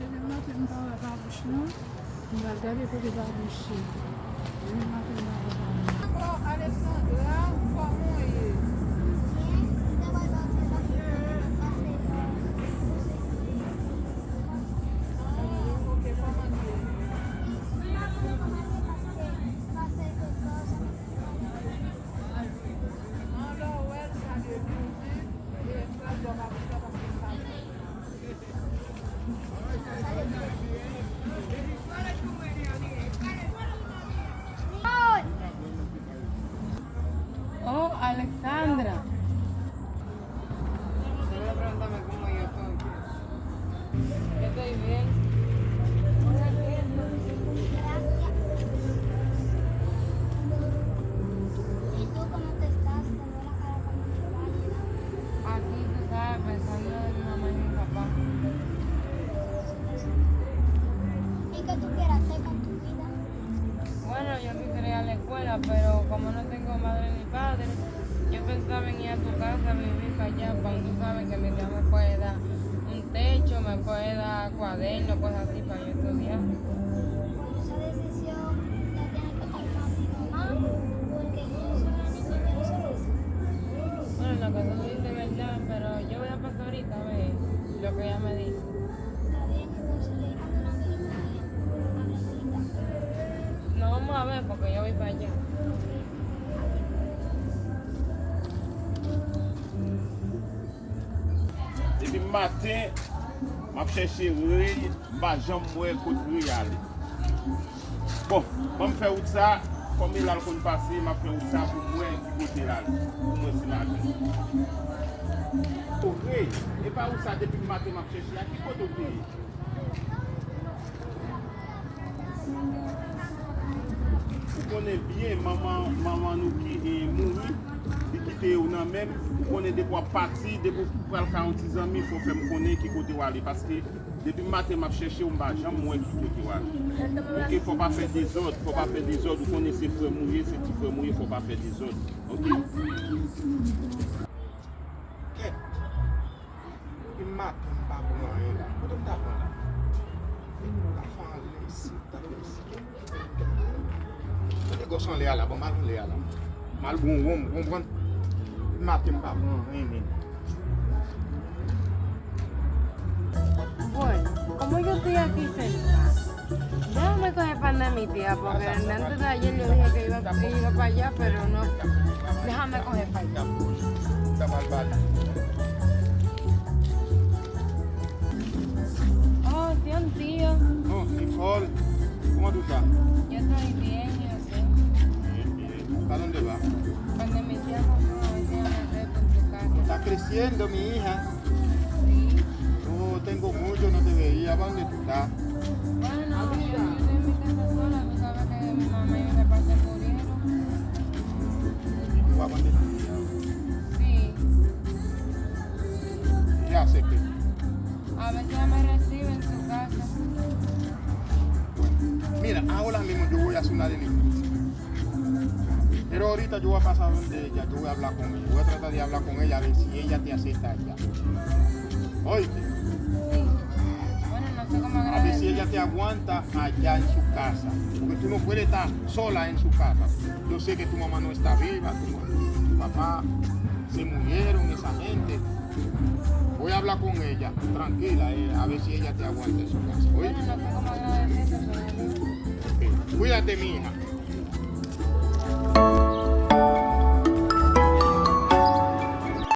dedim zaten daha kalmışım. Bunlar da bir koku kalmışım. Dedim zaten daha kalmışım. Oh, Alexandra, como é? Oh, Alexandra. Solo pregúntame cómo yo estoy. Yo estoy bien. ¿Y tú cómo te estás? Te veo la cara como pálida. Aquí tú sabes, pensando en mi mamá y mi papá. ¿Y qué tú quieres hacer con tu vida? Bueno, yo quisiera ir a la escuela, pero como no tengo madre ni padre, yo pensaba en ir a tu casa a vivir para allá, para tú sabes que mi tía me puede dar un techo, me puede dar cuadernos, cosas así para yo estudiar. Bueno, esa decisión la tiene que tomar mi mamá, porque yo soy una niña que no se dice. Bueno, lo que tú dices es verdad, pero yo voy a pasar ahorita a ver lo que ella me dice. Está bien, entonces le digo a una amiga mía, a No vamos a ver porque yo voy para allá. Depi matin, map chèche rey, ba jam mwen kote rey ale. Bon, mwen fè wout sa, kom el al kon pase, map fè wout sa pou mwen ki kote lale. Pou mwen si lale. O rey, e pa wout sa depi matin map chèche la, ki kote o rey? Ou konen bien maman nou ki mouri, di kite ou nan men, ou konen de kwa pati, de pou pral 46 an mi, fò fè m konen ki kote wale. Paske depi matin map chèche ou mba jam mwen ki kote wale. Ok, fò pa fè desod, ou konen se fè mouye, se ti fè mouye, fò pa fè desod. Ok? Ket, i matin pa pou an yon la, kote ta pou la. La fan le si, ta le si. Kote gosan le ala, bon mal le ala. Mal bon, i matin pa pou an yon la. Bueno, como yo estoy aquí sentada, déjame coger pan de mi tía, porque antes de ayer yo dije que iba para allá, pero no. Déjame coger pan. Ta mal. Oh, sí, un tío. Oh, Nicole, ¿cómo tú estás? Yo estoy bien, yo sé. Bien. ¿Para dónde vas? Cuando mi tía pasó, a ver si ella me acepta en su casa. Está creciendo mi hija. Sí. Oh, tengo mucho, no te veía. ¿Para dónde tú estás? Bueno, yo estoy en mi casa sola, tú sabes que mi mamá y mi papá se murieron. ¿Y tú vas para dónde tu tía? Sí. Ya sé que. A ver si ella me recibe en su casa. Bueno, mira, ahora mismo yo voy a hacer una diligencia. Pero ahorita yo voy a pasar donde ella, yo voy a hablar con ella. Voy a tratar de hablar con ella a ver si ella te acepta allá. Oíste, Sí. Bueno, no sé cómo a ver si agradecer. ella te aguanta allá en su casa. Porque tú no puedes estar sola en su casa. Yo sé que tu mamá no está viva, tu papá se murieron, esa gente. Voy a hablar con ella, tranquila, a ver si ella te aguanta en su casa. Bueno, ¿Oíste? no sé cómo agradecerte, pero... Ok. Cuídate, mi hija.